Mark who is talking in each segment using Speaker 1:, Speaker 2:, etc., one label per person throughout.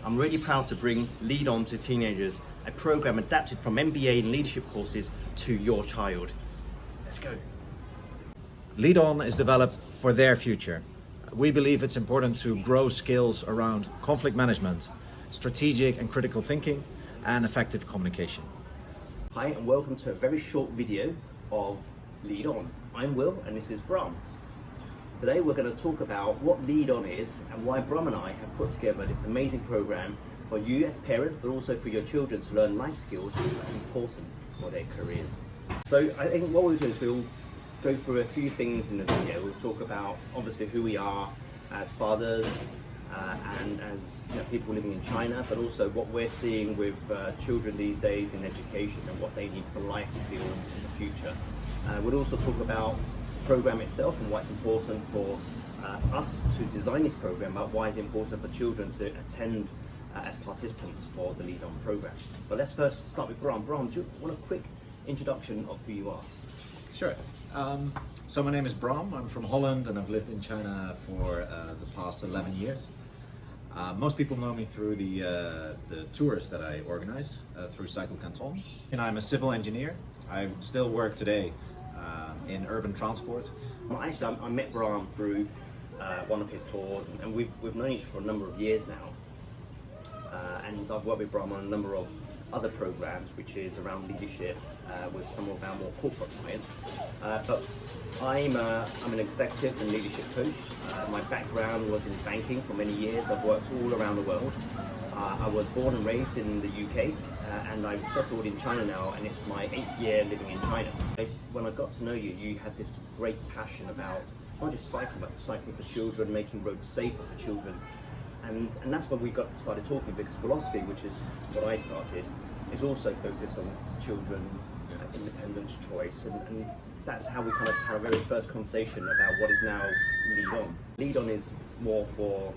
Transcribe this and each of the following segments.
Speaker 1: I'm really proud to bring LeadOn to teenagers, a program adapted from MBA and leadership courses to your child. Let's go.
Speaker 2: LeadOn is developed for their future. We believe it's important to grow skills around conflict management, strategic and critical thinking, and effective communication.
Speaker 1: Hi and welcome to a very short video of LeadOn. I'm Will and this is Bram. Today we're going to talk about what LeadOn is and why Bram and I have put together this amazing program for you as parents, but also for your children to learn life skills which are important for their careers. So I think what we'll do is we'll go through a few things in the video. We'll talk about obviously who we are as fathers and as people living in China, but also what we're seeing with children these days in education and what they need for life skills in the future. We'll also talk about the program itself and why it's important for us to design this program, but why it's important for children to attend as participants for the LeadOn program. But let's first start with Bram. Bram, do you want a quick introduction of who you are?
Speaker 2: Sure. So my name is Bram. I'm from Holland and I've lived in China for the past 11 years. Most people know me through the tours that I organize through Cycle Canton. And I'm a civil engineer. I still work today in urban transport.
Speaker 1: Well, actually, I met Bram through one of his tours, and we've known each other for a number of years now. And I've worked with Bram on a number of other programs, which is around leadership with some of our more corporate clients. But I'm an executive and leadership coach. My background was in banking for many years. I've worked all around the world. I was born and raised in the UK, and I've settled in China now, and it's my 8th year living in China. When I got to know you, you had this great passion about not just cycling, but cycling for children, making roads safer for children. And that's when we started talking, because philosophy, which is what I started, is also focused on children, independence, choice, and that's how we kind of had our very first conversation about what is now LeadOn. LeadOn is more for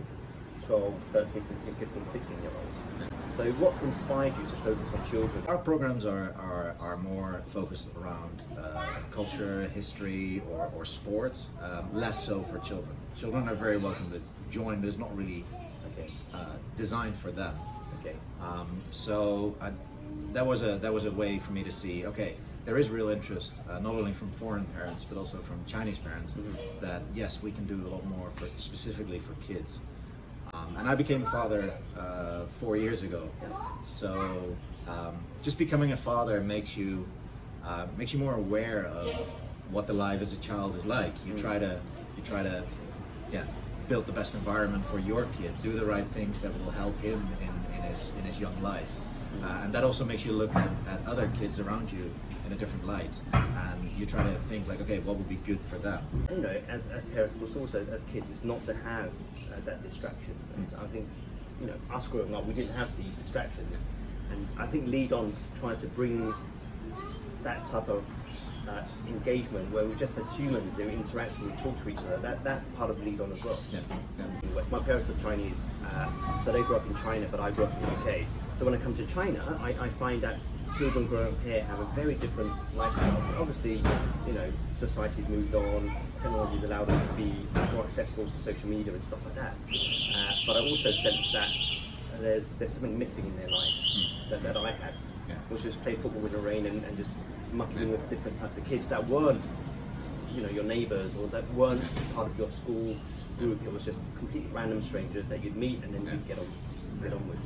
Speaker 1: 12, 13, 14, 15, 16-year-olds. So what inspired you to focus on children?
Speaker 2: Our programs are more focused around culture, history, or sports, less so for children. Children are very welcome to join, but it's not really designed for them.
Speaker 1: Okay.
Speaker 2: So that was a way for me to see, okay, there is real interest, not only from foreign parents, but also from Chinese parents, that yes, we can do a lot more specifically for kids. And I became a father 4 years ago. So just becoming a father makes you more aware of what the life as a child is like. You try to build the best environment for your kid, do the right things that will help him in his young life. And that also makes you look at other kids around you in a different light, and you try to think like, okay, what would be good for them?
Speaker 1: As parents, but also as kids, is not to have that distraction. And I think, us growing up, we didn't have these distractions, and I think LeadOn tries to bring that type of engagement where we just as humans, we interact and we talk to each other. That's part of LeadOn as well. My parents are Chinese, so they grew up in China, but I grew up in the UK. So when I come to China, I find that children growing up here have a very different lifestyle. Obviously, society's moved on, technology's allowed them to be more accessible to social media and stuff like that. But I also sense that there's something missing in their lives that I had, which was play football in the rain and just mucking with different types of kids that weren't, your neighbours, or that weren't part of your school group. It was just completely random strangers that you'd meet and then you'd get on with.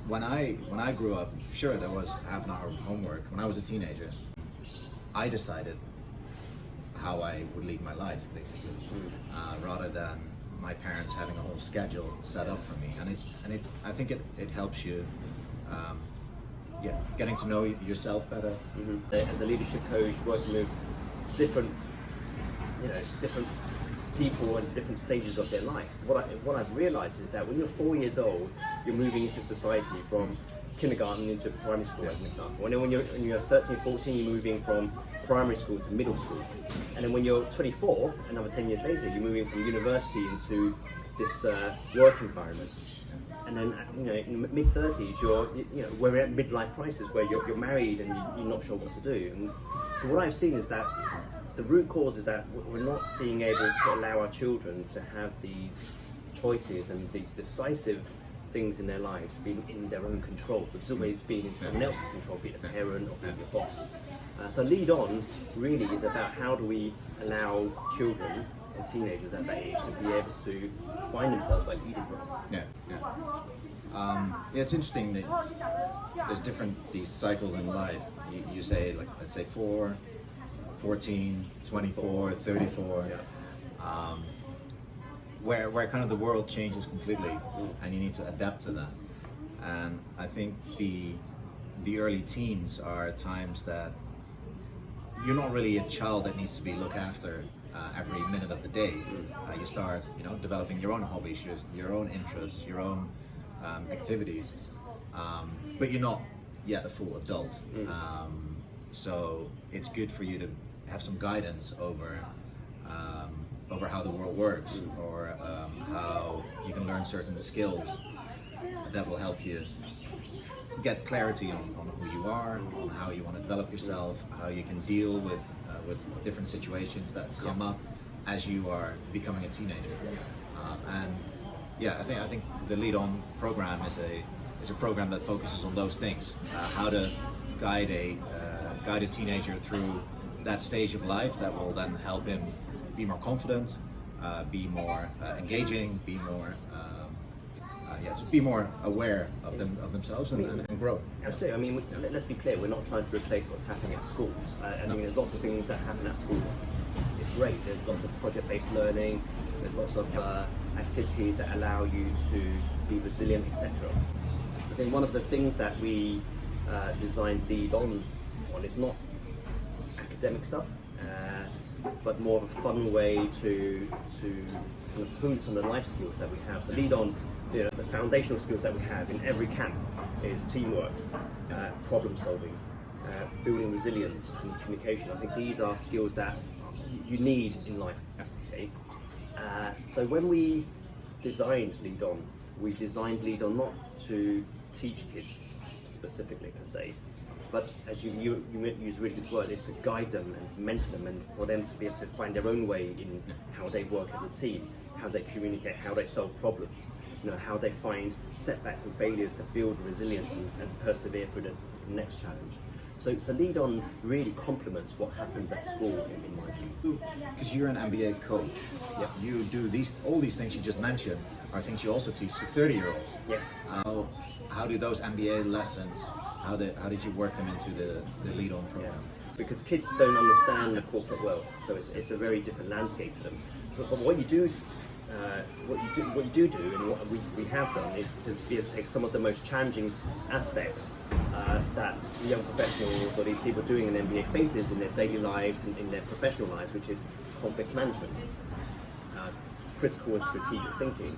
Speaker 2: When I grew up, sure, there was half an hour of homework. When I was a teenager, I decided how I would lead my life, basically, rather than my parents having a whole schedule set up for me. And I think it helps you, getting to know yourself better.
Speaker 1: As a leadership coach, working with different people in different stages of their life. What I've realized is that when you're 4 years old, you're moving into society from kindergarten into primary school, as an example. And then when you're 13, 14, you're moving from primary school to middle school. And then when you're 24, another 10 years later, you're moving from university into this work environment. And then, in the mid-30s, we're at midlife crisis where you're married and you're not sure what to do. And so what I've seen is that the root cause is that we're not being able to allow our children to have these choices and these decisive things in their lives being in their own control. It's always being in someone else's control, be it a parent or be it your boss. So LeadOn really is about how do we allow children and teenagers at that age to be able to find themselves like you did, Rob.
Speaker 2: Yeah, it's interesting that there's these cycles in life. You say, like, let's say 4, 14, 24, 34, where kind of the world changes completely, and you need to adapt to that. And I think the early teens are times that you're not really a child that needs to be looked after every minute of the day. You start, developing your own hobbies, your own interests, your own activities, but you're not yet a full adult. So it's good for you to have some guidance over how the world works, or how you can learn certain skills that will help you get clarity on who you are, on how you want to develop yourself, how you can deal with different situations that come up as you are becoming a teenager. I think the LeadOn program is a program that focuses on those things, how to guide a teenager through that stage of life that will then help him be more confident, be more engaging, be more just be more aware of themselves and grow.
Speaker 1: Absolutely. I mean, let's be clear, we're not trying to replace what's happening at schools. I mean, there's lots of things that happen at school. It's great. There's lots of project-based learning. There's lots of activities that allow you to be resilient, etc. I think one of the things that we designed LeadOn on is not academic stuff, but more of a fun way to kind of hone some of the life skills that we have. So LeadOn, the foundational skills that we have in every camp is teamwork, problem solving, building resilience and communication. I think these are skills that you need in life. Okay? So when we designed LeadOn, we designed LeadOn not to teach kids specifically per se, but as you use a really good word, is to guide them and to mentor them, and for them to be able to find their own way in how they work as a team, how they communicate, how they solve problems, how they find setbacks and failures to build resilience and persevere through the next challenge. So LeadOn really complements what happens at school in my view.
Speaker 2: Because you're an MBA coach, you do all these things you just mentioned are things you also teach to 30-year-olds.
Speaker 1: Yes.
Speaker 2: How do those MBA lessons, how did you work them into the LeadOn program?
Speaker 1: Because kids don't understand the corporate world, so it's a very different landscape to them. So, but what you do, and what we have done is to be able to take some of the most challenging aspects that young professionals or these people doing an MBA faces in their daily lives and in their professional lives, which is conflict management, critical and strategic thinking,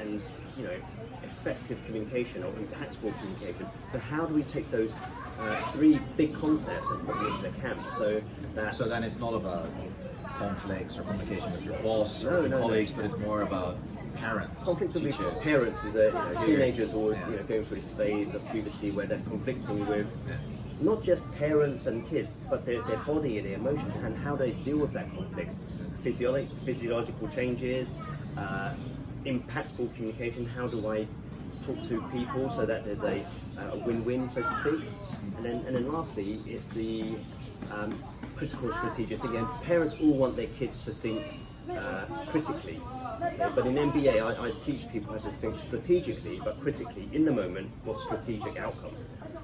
Speaker 1: and effective communication or impactful communication. So how do we take those three big concepts and put them into the camps so
Speaker 2: then it's not about conflicts or communication with your boss or your colleagues, but it's more about parents.
Speaker 1: Conflict with parents is teenagers always going through this phase of puberty where they're conflicting with not just parents and kids, but their body and their emotions and how they deal with that conflict. Physiological changes, impactful communication. How do I talk to people so that there's a win-win, so to speak? And then lastly, it's the critical strategic thinking. And parents all want their kids to think critically. Okay? But in MBA, I teach people how to think strategically, but critically in the moment for strategic outcome.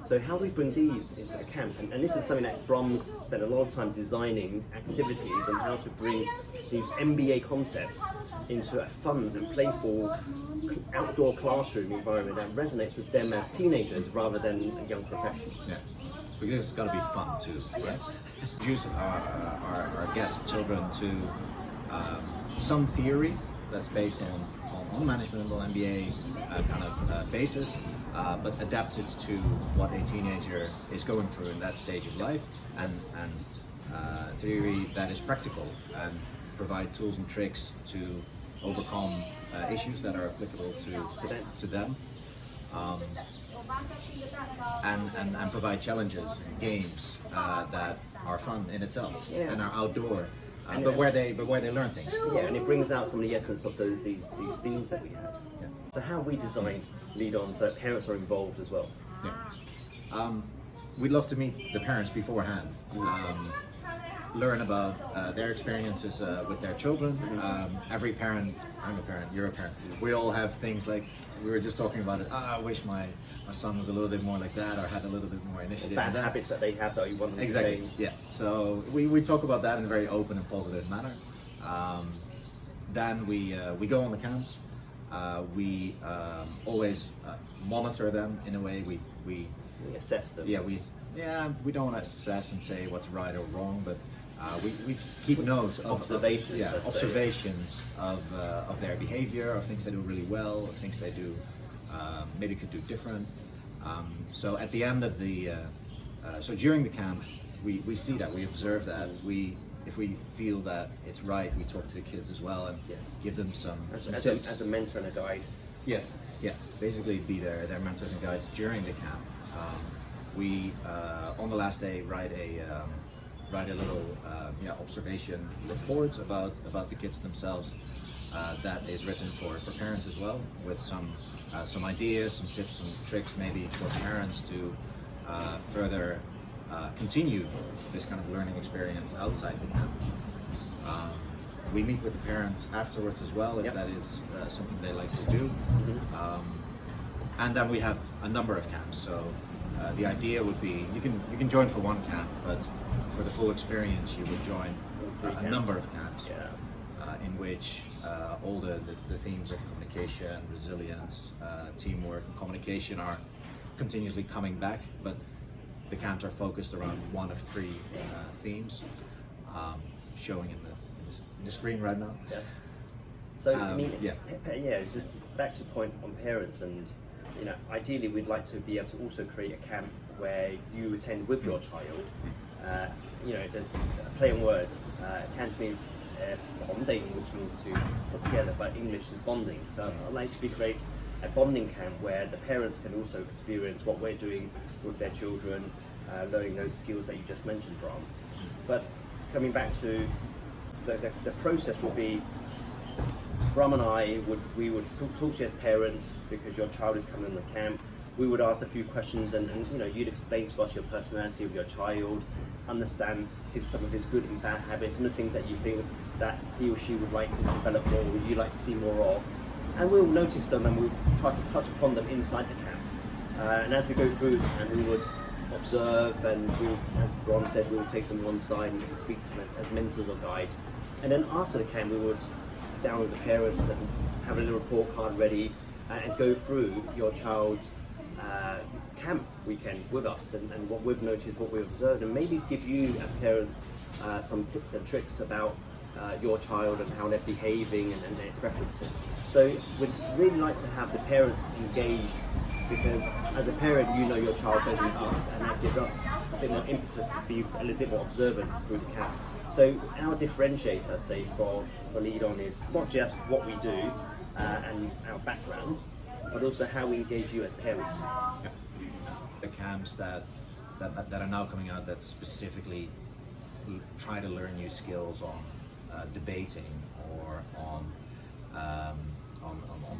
Speaker 1: So how do we bring these into the camp? And this is something that Brahms spent a lot of time designing activities and how to bring these MBA concepts into a fun and playful outdoor classroom environment that resonates with them as teenagers rather than young professionals.
Speaker 2: Yeah, because it's got to be fun too.
Speaker 1: Yes.
Speaker 2: Use our guest children to some theory that's based on management or MBA kind of basis, but adapted to what a teenager is going through in that stage of life, and theory that is practical and provide tools and tricks to overcome issues that are applicable to them, and provide challenges, games that are fun in itself and are outdoor. But where they learn things.
Speaker 1: Yeah, and it brings out some of the essence of these themes that we have.
Speaker 2: Yeah.
Speaker 1: So how we designed LeadOn so that parents are involved as well.
Speaker 2: Yeah. We'd love to meet the parents beforehand, learn about their experiences with their children. Every parent, I'm a parent, you're a parent, we all have things like, we were just talking about it, I wish my son was a little bit more like that, or had a little bit more initiative.
Speaker 1: Bad habits that they have that you want them
Speaker 2: Exactly.
Speaker 1: to change.
Speaker 2: Yeah, so we talk about that in a very open and positive manner. Then we go on the camps. We always monitor them in a way. We
Speaker 1: assess them.
Speaker 2: Yeah, we don't assess and say what's right or wrong, but we keep notes of
Speaker 1: observations.
Speaker 2: Observations of their behavior, of things they do really well, of things they do maybe could do different. So at the end of the so during the camp, we see that, we observe that, if we feel that it's right, we talk to the kids as well and give them some tips.
Speaker 1: As a mentor and a guide.
Speaker 2: Yes, yeah, basically be their mentors and guides during the camp. We on the last day write a little observation report about the kids themselves that is written for parents as well, with some ideas, some tips, some tricks maybe for parents to further continue this kind of learning experience outside the camp. We meet with the parents afterwards as well, if that is something they like to do. And then we have a number of camps. So the idea would be you can join for one camp, but for the full experience you would join a number of camps in which all the themes of communication, resilience, teamwork, and communication are continuously coming back, but the camps are focused around one of three themes, showing in the screen right now.
Speaker 1: Yeah. So it's just back to the point on parents, and ideally we'd like to be able to also create a camp where you attend with your child. There's a play on words. Cantonese bonding, which means to put together, but English is bonding. So I'd like to create a bonding camp where the parents can also experience what we're doing with their children, learning those skills that you just mentioned, Bram. But coming back to the process would be, Bram and I would talk to you as parents because your child is coming on the camp. We would ask a few questions, and you'd explain to us your personality of your child, understand some of his good and bad habits, and the things that you think that he or she would like to develop more, would you like to see more of, and we'll notice them and we'll try to touch upon them inside the camp. And as we go through, and we would observe, and as Bron said, we would take them one side and speak to them as mentors or guides. And then after the camp, we would sit down with the parents and have a little report card ready and go through your child's camp weekend with us and what we've noticed, what we've observed, and maybe give you as parents some tips and tricks about your child and how they're behaving and their preferences. So we'd really like to have the parents engaged, because as a parent you know your child better than us, and that gives us a bit more impetus to be a little bit more observant through the camp. So our differentiator, I'd say, for LeadOn is not just what we do and our background, but also how we engage you as parents.
Speaker 2: Yeah. The camps that are now coming out that specifically try to learn new skills on debating, or on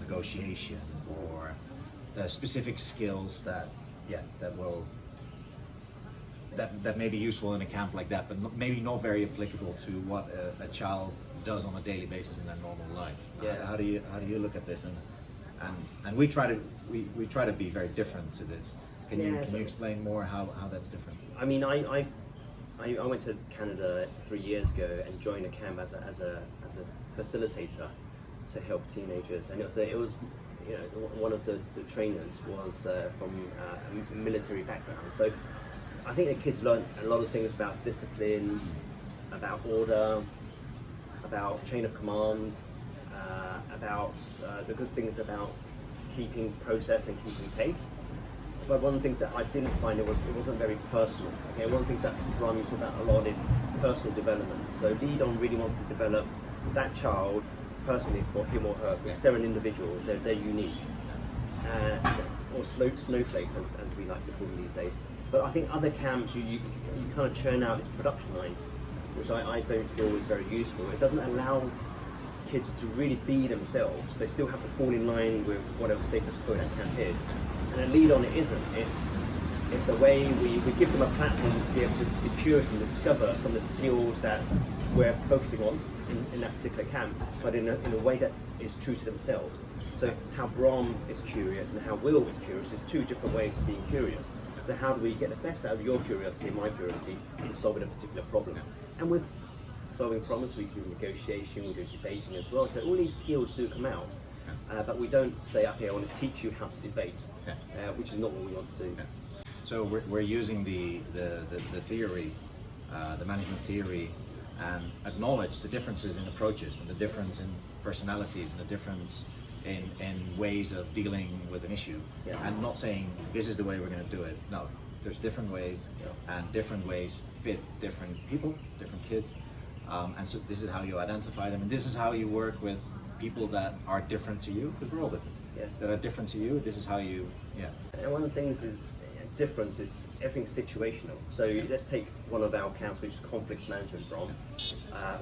Speaker 2: negotiation, or specific skills that may be useful in a camp like that, but maybe not very applicable to what a child does on a daily basis in their normal life.
Speaker 1: Yeah.
Speaker 2: How do you look at this? And we try to be very different to this. Can you explain more how that's different?
Speaker 1: I mean, I went to Canada 3 years ago and joined a camp as a facilitator to help teenagers, and it was one of the trainers was from a military background. So I think the kids learned a lot of things about discipline, about order, about chain of command, about the good things about keeping process and keeping pace. But one of the things that I didn't find, it wasn't very personal. Okay, one of the things that Rami talked about a lot is personal development. So LeadOn really wants to develop that child personally for him or her, because they're an individual, they're unique, or snowflakes as we like to call them these days. But I think other camps, you kind of churn out this production line, which I don't feel is very useful. It doesn't allow kids to really be themselves. They still have to fall in line with whatever status quo that camp is. And at LeadOn it isn't. It's a way we give them a platform to be able to be curious and discover some of the skills that we're focusing on in that particular camp, but in a way that is true to themselves. So how Brom is curious and how Will is curious is two different ways of being curious. So how do we get the best out of your curiosity and my curiosity in solving a particular problem? And with solving problems, we do negotiation, we do debating as well. So all these skills do come out, but we don't say, okay, I want to teach you how to debate, which is not what we want to do.
Speaker 2: So we're using the theory, the management theory, and acknowledge the differences in approaches and the difference in personalities and the difference in ways of dealing with an issue, and not saying this is the way we're going to do it. No, there's different ways, and different ways fit different people, different kids, and so this is how you identify them, and this is how you work with people that are different to you, because we're all different.
Speaker 1: Yes.
Speaker 2: That are different to you. This is how you,
Speaker 1: And one of the things is difference is everything's situational. So let's take one of our accounts, which is conflict management, Brom.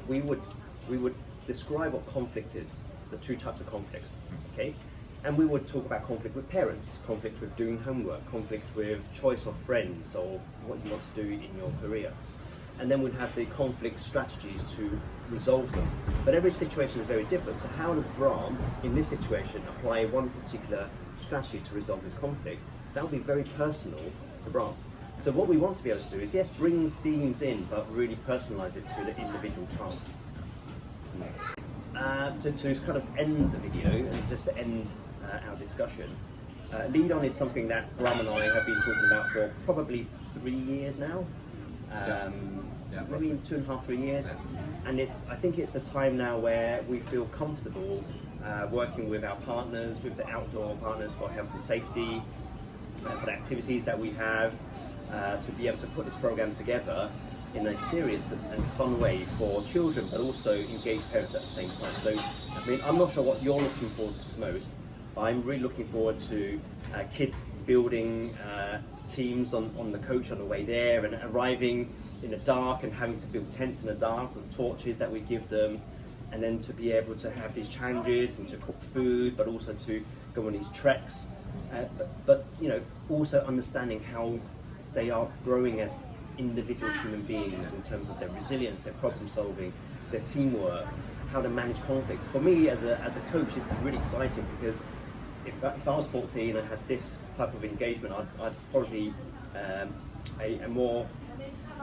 Speaker 1: We would describe what conflict is, the two types of conflicts, okay? And we would talk about conflict with parents, conflict with doing homework, conflict with choice of friends or what you want to do in your career. And then we'd have the conflict strategies to resolve them. But every situation is very different. So how does Brom, in this situation, apply one particular strategy to resolve this conflict? That would be very personal to Brom. So what we want to be able to do is, yes, bring themes in, but really personalize it to the individual child. To kind of end the video, and just to end our discussion, LeadOn is something that Bram and I have been talking about for probably 3 years now. Maybe 2.5, 3 years. And I think it's a time now where we feel comfortable working with our partners, with the outdoor partners for health and safety, for the activities that we have, to be able to put this program together in a serious and fun way for children, but also engage parents at the same time. So, I mean, I'm not sure what you're looking forward to most. I'm really looking forward to kids building teams on the coach on the way there, and arriving in the dark and having to build tents in the dark with torches that we give them, and then to be able to have these challenges and to cook food, but also to go on these treks. But you know, also understanding how they are growing as individual human beings in terms of their resilience, their problem solving, their teamwork, how to manage conflict. For me as a coach, this is really exciting, because if I was 14 and I had this type of engagement, I'd probably a more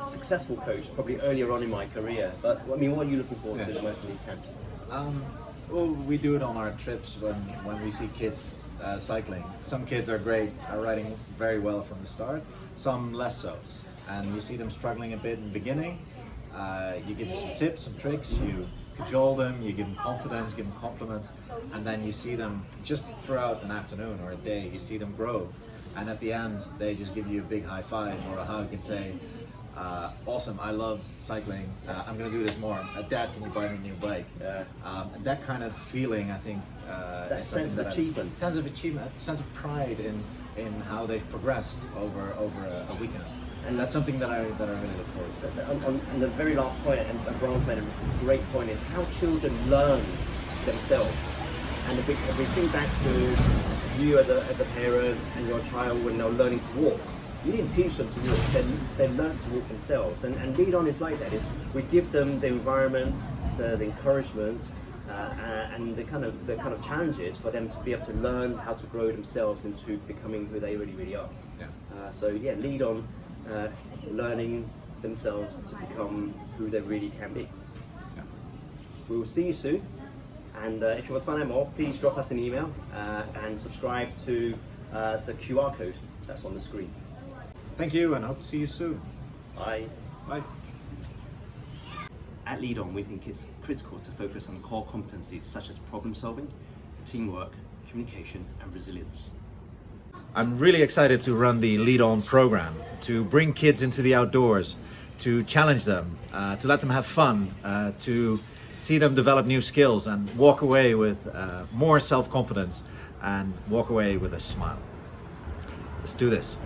Speaker 1: successful coach probably earlier on in my career. But I mean, what are you looking forward to the most in these camps?
Speaker 2: Well, we do it on our trips when we see kids cycling. Some kids are great, are riding very well from the start, some less so. And you see them struggling a bit in the beginning. You give them some tips, some tricks, you cajole them, you give them confidence, give them compliments, and then you see them just throughout an afternoon or a day, you see them grow. And at the end, they just give you a big high five or a hug and say, awesome, I love cycling, I'm going to do this more. Dad, can you buy me a new bike? And that kind of feeling, I think,
Speaker 1: that sense of achievement.
Speaker 2: Sense of pride in how they've progressed over a weekend. And that's something that I really look forward to.
Speaker 1: On the very last point, and Bram's made a great point, is how children learn themselves. And if we think back to you as a parent and your child when they're learning to walk, you didn't teach them to walk, they learned to walk themselves. And LeadOn is like that. We give them the environment, the encouragement, and the kind of challenges for them to be able to learn how to grow themselves into becoming who they really, really are. LeadOn, learning themselves to become who they really can be. We will see you soon, and if you want to find out more, please drop us an email and subscribe to the QR code that's on the screen.
Speaker 2: Thank you, and hope to see you soon.
Speaker 1: Bye.
Speaker 2: Bye.
Speaker 1: At LeadOn, we think it's critical to focus on core competencies such as problem solving, teamwork, communication, and resilience.
Speaker 2: I'm really excited to run the LeadOn program, to bring kids into the outdoors, to challenge them, to let them have fun, to see them develop new skills and walk away with more self-confidence and walk away with a smile. Let's do this.